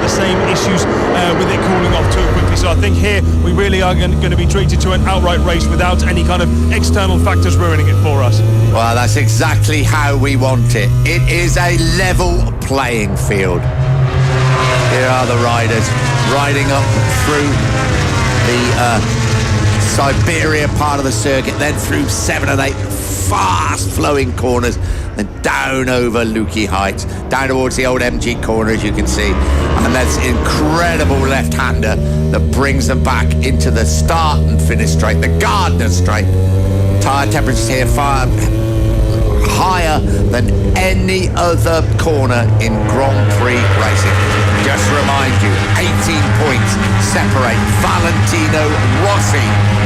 the same issues with it cooling off too quickly. So I think here we really are going to be treated to an outright race without any kind of external factors ruining it for us. Well, that's exactly how we want it. It is a level playing field. Here are the riders riding up through the Siberia part of the circuit, then through 7 and 8 fast-flowing corners, then down over Lukey Heights, down towards the old MG corner, as you can see. And that's incredible left-hander that brings them back into the start and finish straight, the Gardner straight. Tyre temperatures here far higher than any other corner in Grand Prix racing. Just to remind you, 18 points separate Valentino Rossi,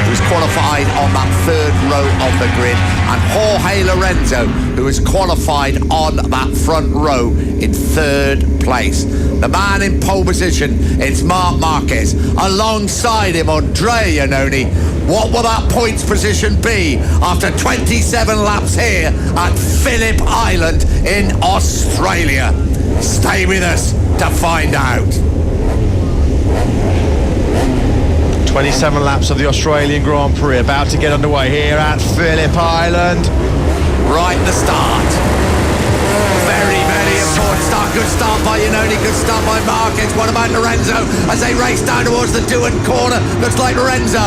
who's qualified on that third row of the grid, and Jorge Lorenzo, who is qualified on that front row in third place. The man in pole position, it's Marc Marquez. Alongside him, Andrea Iannone. What will that points position be after 27 laps here at Phillip Island in Australia? Stay with us to find out. 27 laps of the Australian Grand Prix about to get underway here at Phillip Island. Right at the start. Very, very important start. Good start by Iannone, good start by Marquez. What about Lorenzo as they race down towards the Doohan corner? Looks like Lorenzo.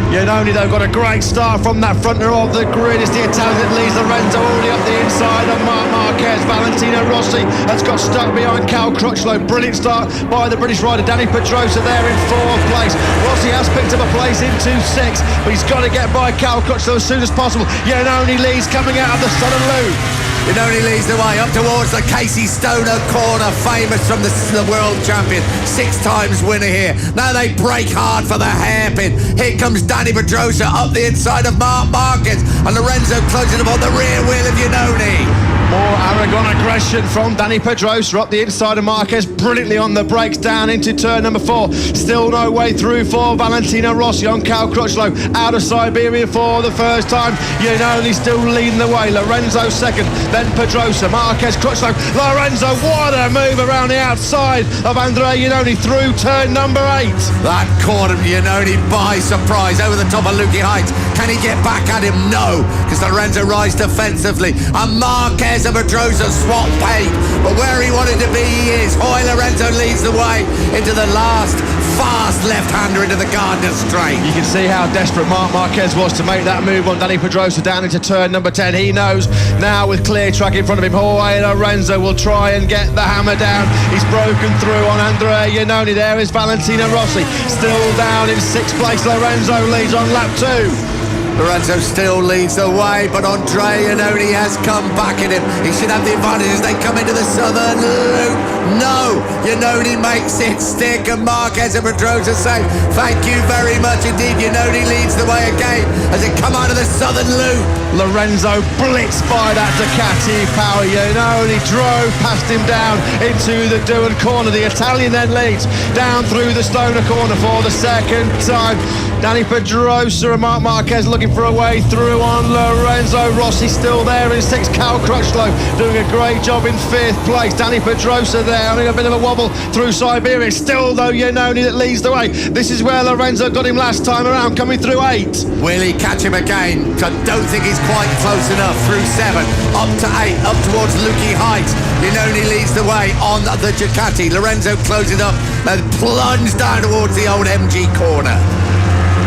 Iannone, though, got a great start from that front row of the grid. It's the Italian that leads Lorenzo already up the inside of Marc Marquez. Valentino Rossi has got stuck behind Cal Crutchlow. Brilliant start by the British rider Danny Pedrosa there in 4th place. Rossi has picked up a place into 6th, but he's got to get by Cal Crutchlow as soon as possible. Iannone leads coming out of the Southern Loop. Iannone leads the way up towards the Casey Stoner corner, famous from the world champion, 6 times winner here. Now they brake hard for the hairpin. Here comes Danny Pedrosa up the inside of Marc Marquez, and Lorenzo closing up on the rear wheel of Iannone. More Aragon aggression from Danny Pedrosa up the inside of Marquez, brilliantly on the brakes down into turn number 4. Still no way through for Valentino Rossi on Cal Crutchlow, out of Siberia for the first time. Iannone still leading the way. Lorenzo second, then Pedrosa, Marquez, Crutchlow, Lorenzo. What a move around the outside of Andrea Iannone through turn number 8. That caught him, Iannone, by surprise over the top of Lukey Heights. Can he get back at him? No, because Lorenzo rides defensively, and Marquez and Pedrosa swap paint, but where he wanted to be, he is. Hoy Lorenzo leads the way into the last fast left-hander into the Gardner straight. You can see how desperate Marc Marquez was to make that move on Danny Pedrosa down into turn number 10. He knows now with clear track in front of him, Hoy Lorenzo will try and get the hammer down. He's broken through on Andrea Iannone. There is Valentino Rossi still down in 6th place. Lorenzo leads on lap 2. Lorenzo still leads the way, but Andrea Iannone has come back at him. He should have the advantage as they come into the Southern Loop. No, Iannone makes it stick, and Marquez and Pedrosa say, thank you very much indeed. Iannone leads the way again as they come out of the Southern Loop. Lorenzo blitzed by that Ducati power. Iannone drove past him down into the Doohan corner. The Italian then leads down through the Stoner corner for the second time. Danny Pedrosa and Marc Marquez looking for a way through on Lorenzo. Rossi still there in 6th. Cal Crutchlow doing a great job in 5th place. Danny Pedrosa there having a bit of a wobble through Siberia. Still though Iannone that leads the way. This is where Lorenzo got him last time around, coming through 8. Will he catch him again? I don't think he's quite close enough. Through 7, up to 8, up towards Lukey Heights. Iannone leads the way on the Ducati. Lorenzo closes up and plunges down towards the old MG corner.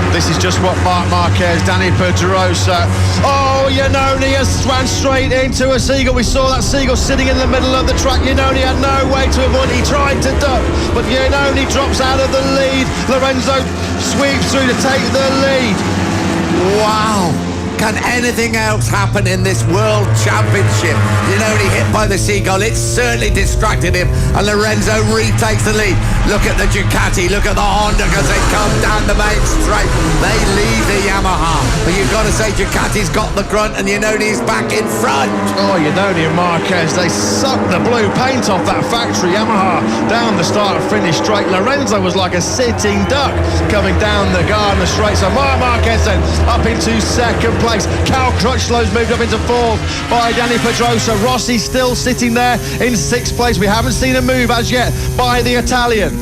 This is just what Marc Marquez, Danny Pedrosa. Oh, Iannone has swam straight into a seagull. We saw that seagull sitting in the middle of the track. Iannone had no way to avoid it. He tried to duck, but Iannone drops out of the lead. Lorenzo sweeps through to take the lead. Wow. Can anything else happen in this World Championship? Iannone hit by the seagull. It certainly distracted him, and Lorenzo retakes the lead. Look at the Ducati, look at the Honda as they come down the main straight. They leave the Yamaha, but you've got to say Ducati's got the grunt and Iannone's back in front. Oh, Iannone and Marquez, they sucked the blue paint off that factory Yamaha down the start-finish straight. Lorenzo was like a sitting duck coming down the Gardner straight. So Marc Marquez then up into 2nd place. place. Cal Crutchlow's moved up into fourth by Danny Pedrosa. Rossi still sitting there in sixth place. We haven't seen a move as yet by the Italian.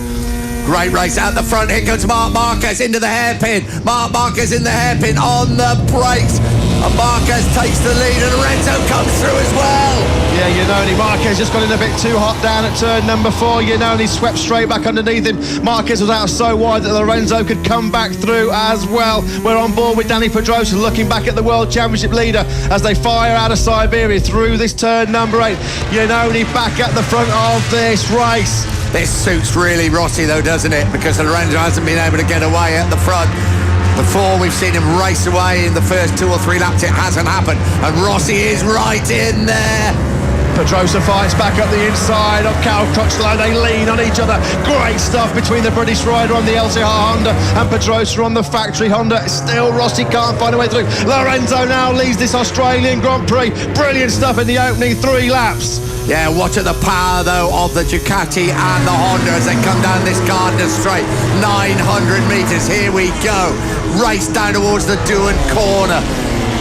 Great race out the front. Here comes Marc Marquez into the hairpin. Marc Marquez in the hairpin on the brakes. And Marquez takes the lead and Lorenzo comes through as well. Yeah, Iannone. Marquez just got in a bit too hot down at turn number 4. Iannone swept straight back underneath him. Marquez was out so wide that Lorenzo could come back through as well. We're on board with Danny Pedrosa looking back at the World Championship leader as they fire out of Siberia through this turn number 8. Iannone back at the front of this race. This suits really Rossi though, doesn't it? Because Lorenzo hasn't been able to get away at the front. Before we've seen him race away in the first 2 or 3 laps, it hasn't happened. And Rossi is right in there. Pedrosa fights back up the inside of Cal Crutchlow. They lean on each other. Great stuff between the British rider on the LCR Honda and Pedrosa on the factory Honda. Still Rossi can't find a way through. Lorenzo now leads this Australian Grand Prix. Brilliant stuff in the opening 3 laps. Yeah, watch at the power though of the Ducati and the Honda as they come down this Gardner straight. 900 metres, here we go. Race down towards the Doohan corner.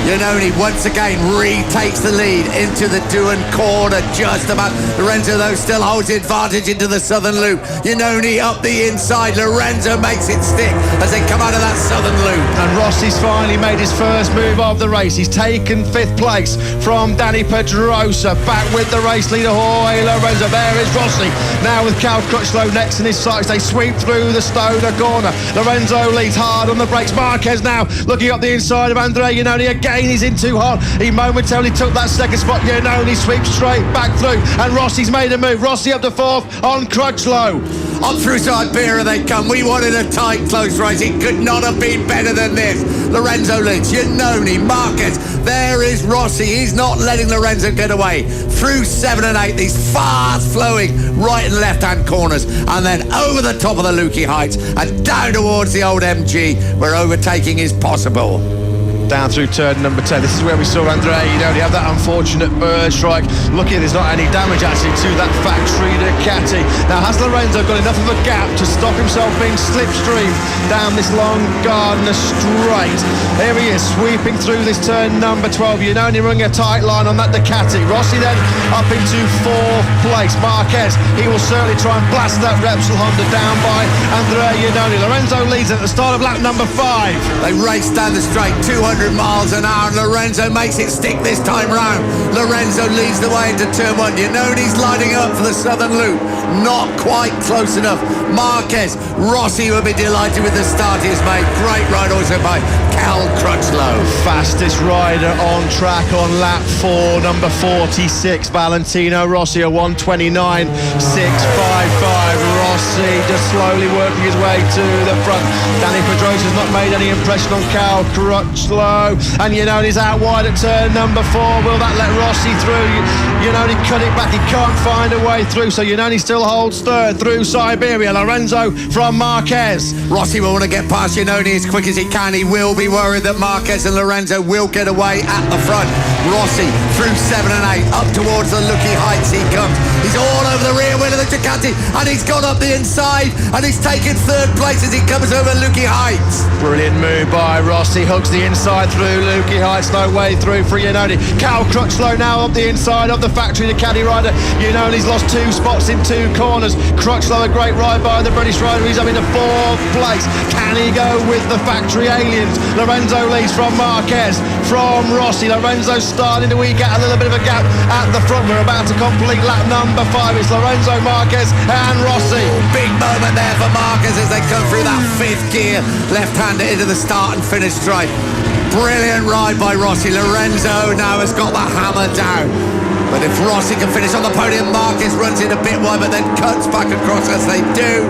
Iannone once again retakes the lead into the Doohan corner just about. Lorenzo though still holds the advantage into the southern loop. Iannone up the inside. Lorenzo makes it stick as they come out of that southern loop. And Rossi's finally made his first move of the race. He's taken 5th place from Danny Pedrosa. Back with the race leader, Jorge Lorenzo. There is Rossi now with Cal Crutchlow next in his sights. They sweep through the Stoner corner. Lorenzo leads hard on the brakes. Marquez now looking up the inside of Andrea Iannone again. He's in too hot. He momentarily took that second spot. Iannone sweeps straight back through, and Rossi's made a move. Rossi up to 4th on Crutchlow. On through Siberia they come. We wanted a tight, close race. It could not have been better than this. Lorenzo leads. Iannone, Marquez. There is Rossi. He's not letting Lorenzo get away. Through 7 and 8, these fast-flowing right and left-hand corners, and then over the top of the Lukey Heights and down towards the old MG, where overtaking is possible. Down through turn number 10. This is where we saw Andrea Iannone have that unfortunate bird strike. Lucky there's not any damage actually to that factory Ducati. Now has Lorenzo got enough of a gap to stop himself being slipstreamed down this long Gardner straight? Here he is sweeping through this turn number 12. Iannone running a tight line on that Ducati. Rossi then up into 4th place. Marquez, he will certainly try and blast that Repsol Honda down by Andrea Iannone. Lorenzo leads at the start of lap number 5. They race down the straight 200 miles an hour, and Lorenzo makes it stick this time round. Lorenzo leads the way into turn 1. Iannone's lining up for the southern loop. Not quite close enough. Marquez, Rossi will be delighted with the start he's made. Great ride also by Cal Crutchlow. Fastest rider on track on lap 4, number 46, Valentino Rossi, a 1:29.655. Rossi just slowly working his way to the front. Danny Pedrosa's not made any impression on Cal Crutchlow, and Iannone's out wide at turn number 4. Will that let Rossi through? Iannone cut it back. He can't find a way through, so Iannone still holds third through Siberia. Lorenzo from Marquez. Rossi will want to get past Iannone as quick as he can. He will be worried that Marquez and Lorenzo will get away at the front. Rossi through 7 and 8 up towards the Lukey Heights he comes. He's all over the rear wheel of the Ducati, and he's gone up the inside, and he's taken 3rd place as he comes over Lukey Heights. Brilliant move by Rossi. Hooks the inside through Lukey Heights. No way through for Iannone. Cal Crutchlow now up the inside of the factory Ducati rider. Iannone's lost 2 spots in 2 corners. Crutchlow, a great ride by the British rider. He's up into 4th place. Can he go with the factory aliens? Lorenzo leads from Marquez, from Rossi. Lorenzo starting to eke out a little bit of a gap at the front. We're about to complete lap number 5. It's Lorenzo, Marquez and Rossi. Big moment there for Marquez as they come through that 5th gear, left-hander into the start and finish straight. Brilliant ride by Rossi. Lorenzo now has got the hammer down. But if Rossi can finish on the podium, Marquez runs in a bit wide but then cuts back across as they do.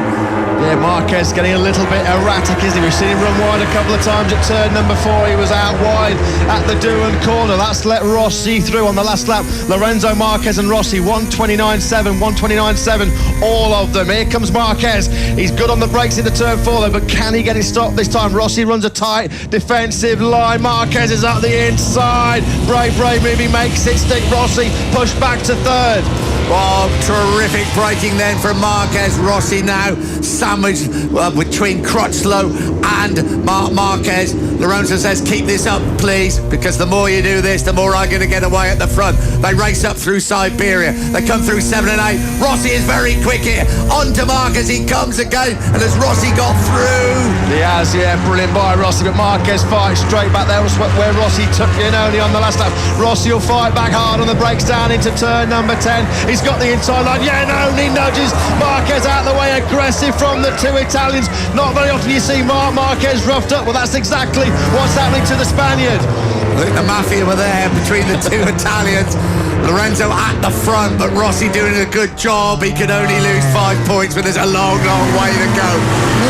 Yeah, Marquez getting a little bit erratic, isn't he? We've seen him run wide a couple of times at turn number 4. He was out wide at the Doohan corner. That's let Rossi through on the last lap. Lorenzo, Marquez and Rossi, 1:29.7, 1:29.7, all of them. Here comes Marquez. He's good on the brakes into turn 4 though, but can he get it stopped this time? Rossi runs a tight defensive line. Marquez is up the inside. Brave move, he makes it stick. Rossi pushed back to 3rd. Oh, terrific braking then from Marquez. Rossi now sandwiched between Crutchlow and Marc Marquez. Lorenzo says, keep this up, please, because the more you do this, the more I'm going to get away at the front. They race up through Siberia. They come through 7 and 8. Rossi is very quick here. On to Marquez. He comes again. And has Rossi got through? He has, yeah. Brilliant by Rossi. But Marquez fights straight back there where Rossi took Iannone on the last lap. Rossi will fight back hard on the brakes down into turn number 10. He's got the inside line. Iannone nudges Marquez out of the way. Aggressive from the two Italians. Not very often you see Marc Marquez roughed up. Well, that's exactly what's happening to the Spaniard. I think the mafia were there between the two Italians. Lorenzo at the front, but Rossi doing a good job. He could only lose 5 points, but there's a long, long way to go.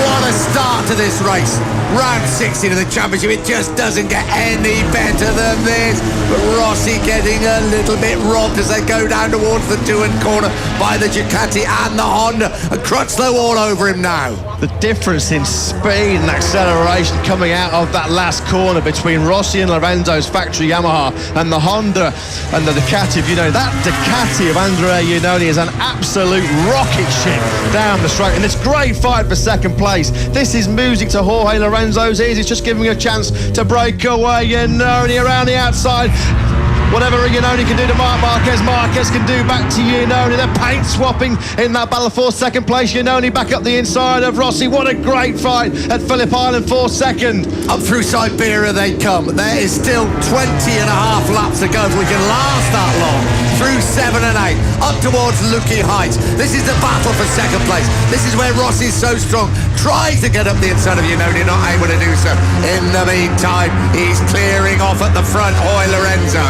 What a start to this race. Round 60 to the championship. It just doesn't get any better than this. But Rossi getting a little bit robbed as they go down towards the 2 corner by the Ducati and the Honda. And Crutchlow all over him now. The difference in speed and acceleration coming out of that last corner between Rossi and Lorenzo's factory Yamaha and the Honda and the Ducati of Iannone. That Ducati of Andrea Iannone is an absolute rocket ship down the straight, and it's great fight for second place. This is music to Jorge Lorenzo's ears. He's just giving a chance to break away. Iannone around the outside. Whatever Iannone can do to Marc Marquez, Marquez can do back to Iannone. They're paint swapping in that battle for second place. Iannone back up the inside of Rossi. What a great fight at Phillip Island for second. Up through Siberia they come. There is still 20 and a half laps to go if we can last that long. Through 7 and 8, up towards Lucky Heights. This is the battle for second place. This is where Rossi is so strong. Tries to get up the inside of Iannone, not able to do so. In the meantime, he's clearing off at the front. Jorge Lorenzo.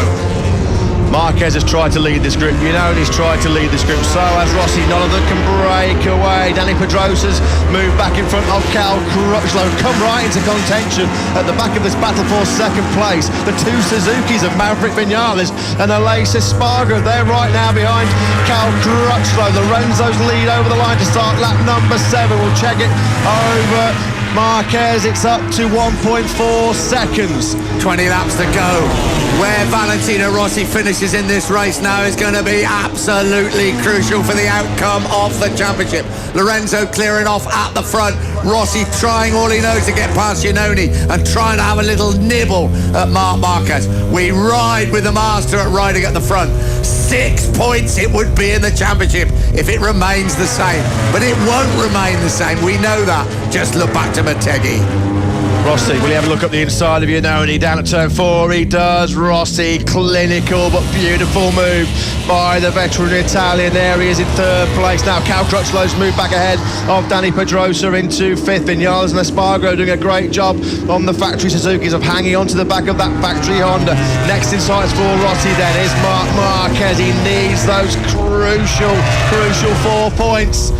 Marquez has tried to lead this group. Iannone's tried to lead this group. So has Rossi. None of them can break away. Dani Pedrosa's moved back in front of Cal Crutchlow. Come right into contention at the back of this battle for second place. The two Suzukis of Maverick Vinales and Aleix Espargaro. They're right now behind Cal Crutchlow. Lorenzo's lead over the line to start lap number 7. We'll check it over Marquez. It's up to 1.4 seconds. 20 laps to go. Where Valentino Rossi finishes in this race now is going to be absolutely crucial for the outcome of the championship. Lorenzo clearing off at the front. Rossi trying all he knows to get past Iannone and trying to have a little nibble at Marc Marquez. We ride with the master at riding at the front. 6 points it would be in the championship if it remains the same. But it won't remain the same. We know that. Just look back to Motogp. Rossi, will he have a look up the inside of Iannone down at turn 4? He does. Rossi, clinical but beautiful move by the veteran Italian. There he is in third place. Now Cal Crutchlow's moved back ahead of Dani Pedrosa into fifth. Vinales and Espargaro doing a great job on the factory Suzuki's of hanging onto the back of that factory Honda. Next in sight for Rossi then is Marc Marquez. He needs those crucial 4 points.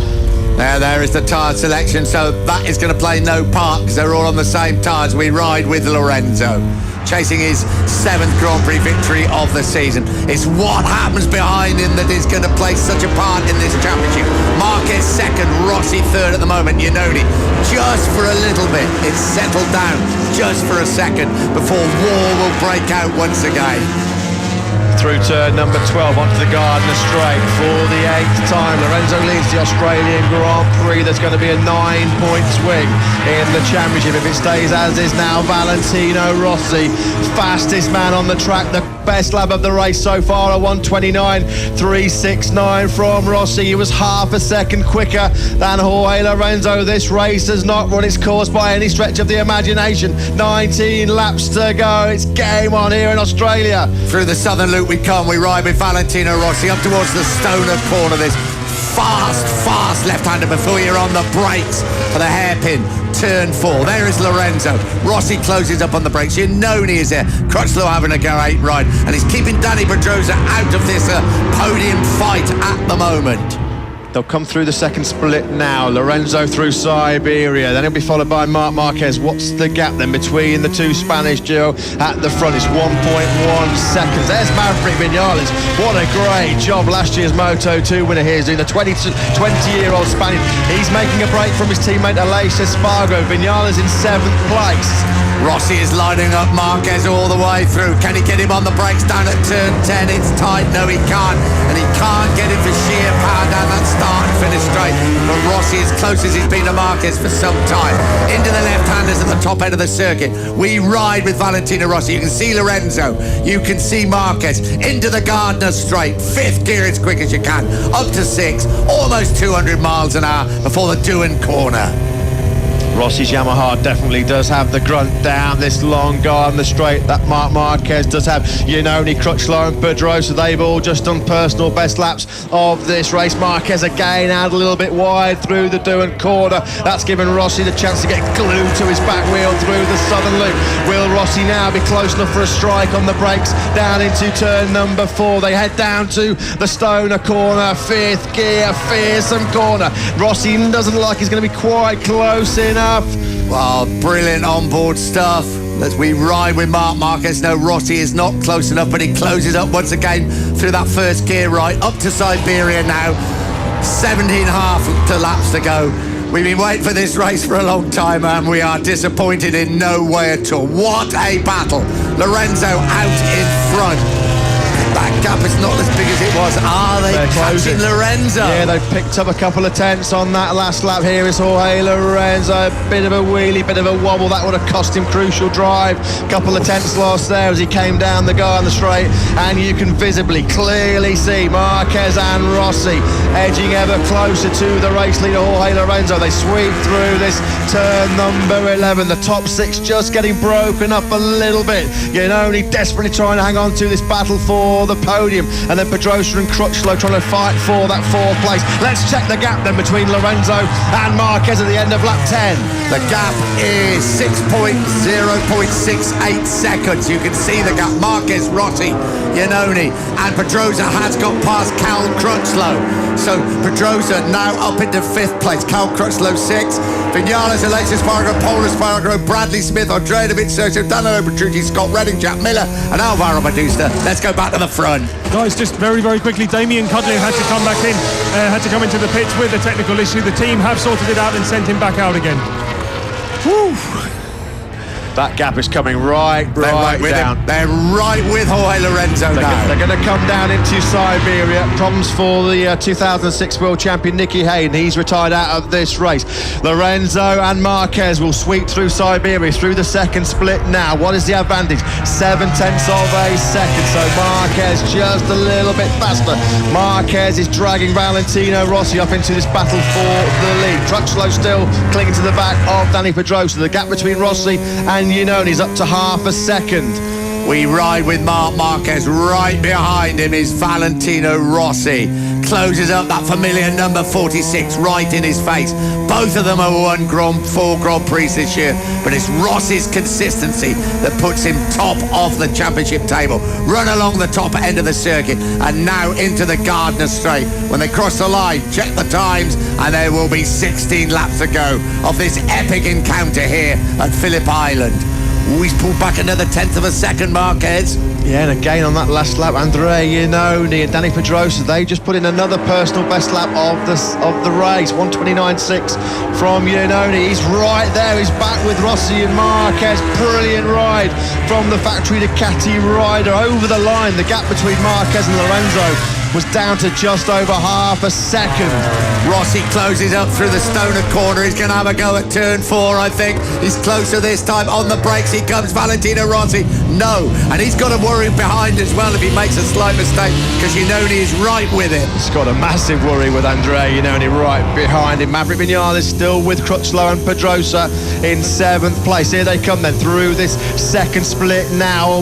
There is the tyre selection, so that is going to play no part because they're all on the same tyres. We ride with Lorenzo, chasing his 7th Grand Prix victory of the season. It's what happens behind him that is going to play such a part in this championship. Marquez second, Rossi third at the moment. Iannone just for a little bit. It's settled down just for a second before war will break out once again. Through turn number 12 onto the Gardner Straight for the 8th time. Lorenzo leads the Australian Grand Prix. There's going to be a 9-point swing in the championship if it stays as is now. Valentino Rossi, fastest man on the track, the best lap of the race so far, a 1:29.369 from Rossi. He was half a second quicker than Jorge Lorenzo. This race has not run its course by any stretch of the imagination. 19 laps to go. It's game on here in Australia. Through the southern loop we come. We ride with Valentino Rossi up towards the Stoner corner. This fast left-hander before you're on the brakes for the hairpin. Turn 4. There is Lorenzo. Rossi closes up on the brakes. Iannone is there. Crutchlow having a go 8 ride. And he's keeping Dani Pedrosa out of this podium fight at the moment. They'll come through the second split now. Lorenzo through Siberia. Then he'll be followed by Marc Marquez. What's the gap then between the two Spanish duo at the front? It's 1.1 seconds. There's Maverick Vinales. What a great job. Last year's Moto2 winner here is doing the 20-year-old Spaniard. He's making a break from his teammate Aleix Espargaro. Vinales in 7th place. Rossi is lining up Marquez all the way through. Can he get him on the brakes down at turn 10? It's tight. No, he can't. And he can't get him for sheer power down that start and finish straight. But Rossi is close as he's been to Marquez for some time. Into the left-handers at the top end of the circuit. We ride with Valentino Rossi. You can see Lorenzo. You can see Marquez. Into the Gardner straight. Fifth gear as quick as you can. Up to 6. Almost 200 miles an hour before the Doohan corner. Rossi's Yamaha definitely does have the grunt down this long Gardner straight that Marc Marquez does have. Iannone, Crutchlow and Pedrosa, they've all just done personal best laps of this race. Marquez again out a little bit wide through the Doohan corner. That's given Rossi the chance to get glued to his back wheel through the southern loop. Will Rossi now be close enough for a strike on the brakes down into turn number 4? They head down to the Stoner corner, 5th gear, fearsome corner. Rossi doesn't look like he's going to be quite close enough. Well, brilliant onboard stuff as we ride with Marc Marquez. No, Rossi is not close enough, but he closes up once again through that first gear right up to Siberia now. 17.5 laps to go. We've been waiting for this race for a long time and we are disappointed in no way at all. What a battle. Lorenzo out in front. That gap is not as big as it was. Are they catching Lorenzo? Yeah, they've picked up a couple of tenths on that last lap. Here is Jorge Lorenzo. A bit of a wheelie, bit of a wobble. That would have cost him crucial drive. Couple of tenths lost there as he came down the Gardner straight. And you can visibly, clearly see Marquez and Rossi edging ever closer to the race leader, Jorge Lorenzo. They sweep through this turn number 11. The top 6 just getting broken up a little bit. Iannone desperately trying to hang on to this battle for the podium, and then Pedrosa and Crutchlow trying to fight for that 4th place. Let's check the gap then between Lorenzo and Marquez at the end of lap 10. The gap is 0.68 seconds. You can see the gap. Marquez, Rossi, Iannone, and Pedrosa has got past Cal Crutchlow. So Pedrosa now up into 5th place. Cal Crutchlow 6th. Vinales, Alexis Spargo, Paul Spargo, Bradley Smith, Andrea Dovizioso, Danilo Petrucci, Scott Redding, Jack Miller, and Alvaro Bautista. Let's go back to the front. Guys, just very, very quickly, Damien Cudlin had to come back in, had to come into the pits with a technical issue. The team have sorted it out and sent him back out again. Whew. That gap is coming right down. They're right with Jorge Lorenzo now. They're going to come down into Siberia. Problems for the 2006 World Champion Nicky Hayden. He's retired out of this race. Lorenzo and Marquez will sweep through Siberia through the second split now. What is the advantage? 0.7 of a second. So Marquez just a little bit faster. Marquez is dragging Valentino Rossi up into this battle for the lead. Crutchlow still clinging to the back of Danny Pedrosa. The gap between Rossi and Iannone is up to half a second. We ride with Marc Marquez. Right behind him is Valentino Rossi. Closes up that familiar number 46 right in his face. Both of them have won 4 Grand Prix this year, but it's Rossi's consistency that puts him top of the championship table. Run along the top end of the circuit and now into the Gardner straight. When they cross the line, check the times, and there will be 16 laps to go of this epic encounter here at Phillip Island. Ooh, he's pulled back another 1/10 of a second, Marquez. Yeah, and again on that last lap, Andrea Iannone and Danny Pedrosa, they just put in another personal best lap of the race, 1:29.6 from Iannone. He's right there, he's back with Rossi and Marquez. Brilliant ride from the factory Ducati rider over the line. The gap between Marquez and Lorenzo was down to just over half a second. Rossi closes up through the Stoner corner. He's going to have a go at turn 4, I think. He's closer this time. On the brakes he comes, Valentino Rossi. No, and he's got to worry behind as well if he makes a slight mistake, because Iannone is right with him. He's got a massive worry with Andrea Iannone right behind him. Maverick Vinales still with Crutchlow and Pedrosa in 7th place. Here they come then through this second split now.